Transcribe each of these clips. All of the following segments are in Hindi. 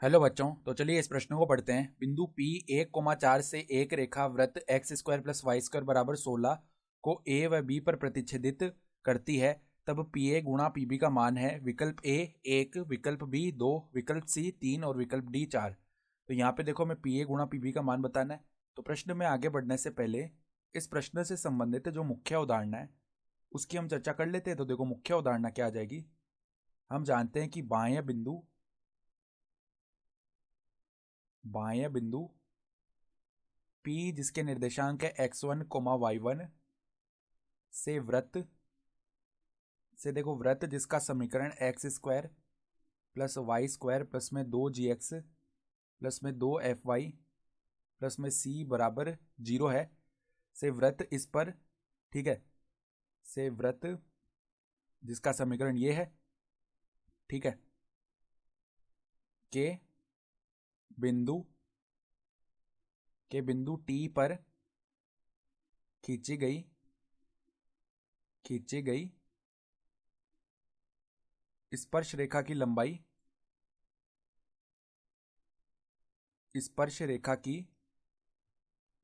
हेलो बच्चों, तो चलिए इस प्रश्न को पढ़ते हैं। बिंदु P 1,4 से एक रेखा वृत्त x square plus y square बराबर 16 को A व B पर प्रतिच्छेदित करती है। तब PA गुणा PB का मान है। विकल्प A 1, विकल्प B 2, विकल्प C 3 और विकल्प D 4। तो यहाँ पे देखो, हमें PA गुणा PB का मान बताना है। तो प्रश्न में आगे बढ़ने से पहले इस प्रश्न से संबंधित जो मुख्य उदाहरण है उसकी हम चर्चा कर लेते हैं। तो देखो, मुख्य उदाहरण क्या आ जाएगी। हम जानते हैं कि बाह्य बिंदु P जिसके निर्देशांक है x1, y1 से वृत्त जिसका समीकरण x square plus y square plus में 2gx प्लस में 2fy प्लस में c बराबर 0 है, से वृत्त इस पर, ठीक है, से वृत्त जिसका समीकरण ये है, ठीक है, के बिंदु T पर खींची गई स्पर्श रेखा की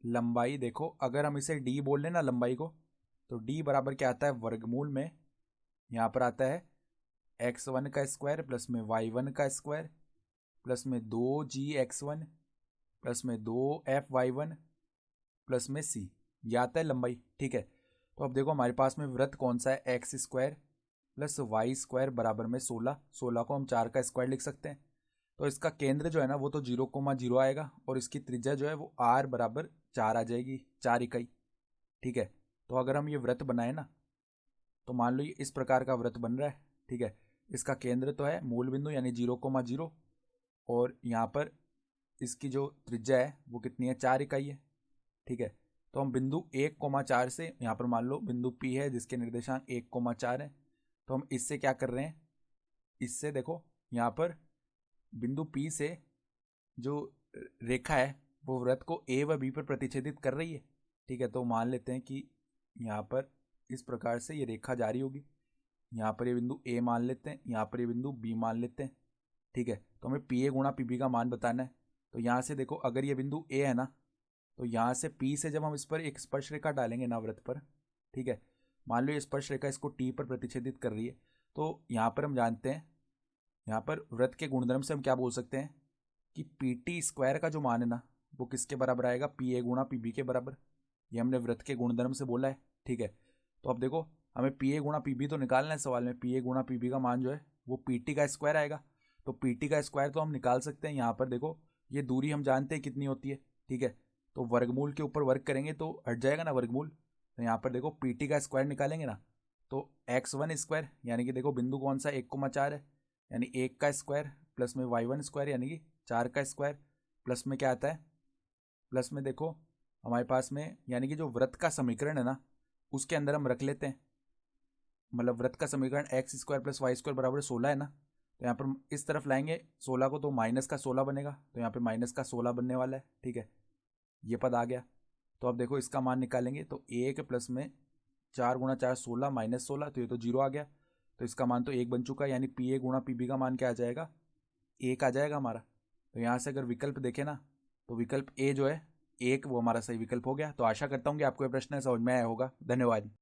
लंबाई देखो, अगर हम इसे d बोल लेना लंबाई को, तो d बराबर क्या आता है, वर्गमूल में यहाँ पर आता है x1 का स्क्वायर प्लस में y1 का स्क्वायर प्लस में 2gx1 प्लस में 2fy1 प्लस में c, यह आता है लंबाई। ठीक है, तो अब देखो हमारे पास में वृत्त कौन सा है, x square plus y square बराबर में 16। 16 को हम 4 का स्क्वायर लिख सकते हैं। तो इसका केंद्र जो है ना वो तो 0,0 आएगा और इसकी त्रिज्या जो है वो r बराबर 4 आ जाएगी, 4 इकाई। ठीक है, तो अगर हम ये वृत्त बनाए ना, तो मान लो ये इस प्रकार का वृत्त बन रहा है। ठीक है, इसका केंद्र तो है मूल बिंदु यानी 0,0 और यहाँ पर इसकी जो त्रिज्या है वो कितनी है, 4 इकाई है। ठीक है, तो हम बिंदु 1,4 से, यहाँ पर मान लो बिंदु P है जिसके निर्देशांक 1,4 है, तो हम इससे क्या कर रहे हैं, इससे देखो यहाँ पर बिंदु P से जो रेखा है वो वृत्त को A व B पर प्रतिच्छेदित कर रही है। ठीक है, तो मान लेते हैं कि यहाँ पर इस प्रकार से ये रेखा जारी होगी। यहाँ पर ये बिंदु A मान लेते हैं, यहाँ पर ये बिंदु B मान लेते हैं। ठीक है, तो हमें PA गुणा PB का मान बताना है। तो यहाँ से देखो, अगर ये बिंदु A है ना, तो यहाँ से P से जब हम इस पर एक स्पर्श रेखा डालेंगे ना वृत्त पर, ठीक है, मान लो ये स्पर्श रेखा इसको T पर प्रतिच्छेदित कर रही है, तो यहाँ पर हम जानते हैं, यहाँ पर वृत्त के गुणधर्म से हम क्या बोल सकते हैं कि पी टी स्क्वायर का जो मान है ना वो किसके बराबर आएगा, पी ए गुणा पी बी के बराबर। ये हमने वृत्त के गुणधर्म से बोला है। ठीक है, तो अब देखो हमें पी ए गुणा पी बी तो निकालना है सवाल में। पी ए गुणा पी बी का मान जो है वो पी टी का स्क्वायर आएगा। तो पी टी का स्क्वायर तो हम निकाल सकते हैं। यहाँ पर देखो ये दूरी हम जानते हैं कितनी होती है। ठीक है, तो वर्गमूल के ऊपर वर्ग करेंगे तो हट जाएगा ना वर्गमूल। तो यहाँ पर देखो पी टी का स्क्वायर निकालेंगे ना, तो x1 स्क्वायर यानी कि देखो बिंदु कौन सा 1,4 है, यानी 1 का स्क्वायर प्लस में y1 स्क्वायर यानी कि 4 का स्क्वायर प्लस में क्या आता है, प्लस में देखो हमारे पास में यानी कि जो वृत्त का समीकरण है ना उसके अंदर हम रख लेते हैं, मतलब वृत्त का समीकरण x square plus y square बराबर 16 है ना, तो यहाँ पर इस तरफ लाएंगे 16 को तो माइनस का 16 बनेगा, तो यहाँ पे माइनस का 16 बनने वाला है। ठीक है, ये पद आ गया। तो अब देखो इसका मान निकालेंगे तो 1 प्लस में 4 × 4 16 माइनस 16, तो ये तो 0 आ गया। तो इसका मान तो 1 बन चुका है, यानी पी ए गुणा पी बी का मान क्या आ जाएगा, 1 आ जाएगा हमारा। तो यहाँ से अगर विकल्प देखें ना, तो विकल्प ए जो है 1 वो हमारा सही विकल्प हो गया। तो आशा करता हूँ कि आपको ये प्रश्न समझ में आया होगा। धन्यवाद।